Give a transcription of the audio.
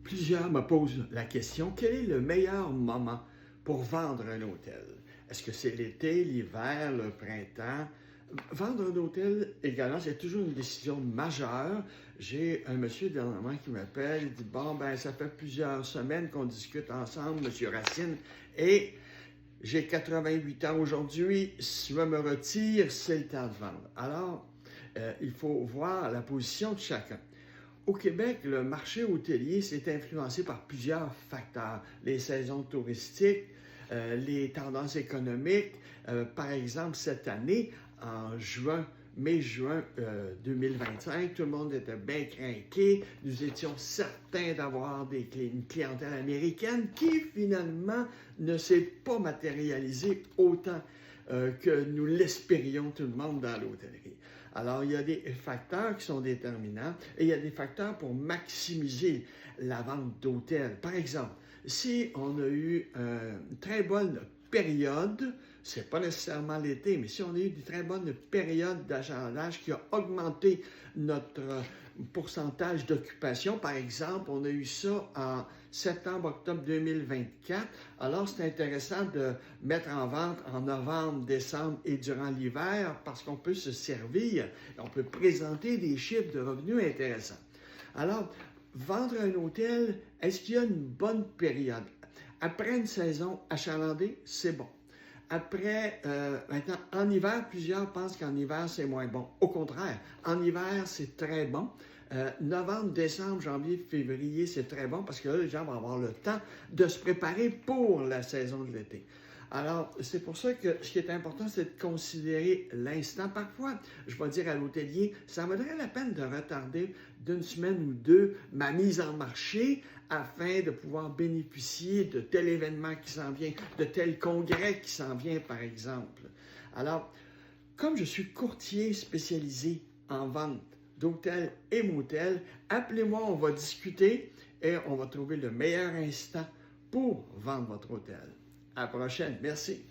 Plusieurs me posent la question, quel est le meilleur moment pour vendre un hôtel? Est-ce que c'est l'été, l'hiver, le printemps? Vendre un hôtel également, c'est toujours une décision majeure. J'ai un monsieur dernièrement qui m'appelle, il dit, bon, ben, ça fait plusieurs semaines qu'on discute ensemble, monsieur Racine, et j'ai 88 ans aujourd'hui, si je me retire, c'est le temps de vendre. Alors, il faut voir la position de chacun. Au Québec, le marché hôtelier s'est influencé par plusieurs facteurs. Les saisons touristiques, les tendances économiques. Par exemple, cette année, en mai-juin 2025, tout le monde était bien craqué. Nous étions certains d'avoir une clientèle américaine qui, finalement, ne s'est pas matérialisée autant que nous l'espérions tout le monde dans l'hôtellerie. Alors, il y a des facteurs qui sont déterminants et il y a des facteurs pour maximiser la vente d'hôtels. Par exemple, si on a eu une très bonne période, c'est pas nécessairement l'été, mais si on a eu une très bonne période d'achalandage qui a augmenté notre pourcentage d'occupation, par exemple, on a eu ça en septembre-octobre 2024, alors c'est intéressant de mettre en vente en novembre, décembre et durant l'hiver parce qu'on peut se servir, on peut présenter des chiffres de revenus intéressants. Alors, vendre un hôtel, est-ce qu'il y a une bonne période? Après une saison achalandée, c'est bon. Après, maintenant, en hiver, plusieurs pensent qu'en hiver, c'est moins bon. Au contraire, en hiver, c'est très bon. Novembre, décembre, janvier, février, c'est très bon parce que là, les gens vont avoir le temps de se préparer pour la saison de l'été. Alors, c'est pour ça que ce qui est important, c'est de considérer l'instant. Parfois, je vais dire à l'hôtelier, ça vaudrait la peine de retarder d'une semaine ou deux ma mise en marché afin de pouvoir bénéficier de tel événement qui s'en vient, de tel congrès qui s'en vient, par exemple. Alors, comme je suis courtier spécialisé en vente d'hôtels et motels, appelez-moi, on va discuter et on va trouver le meilleur instant pour vendre votre hôtel. À la prochaine. Merci.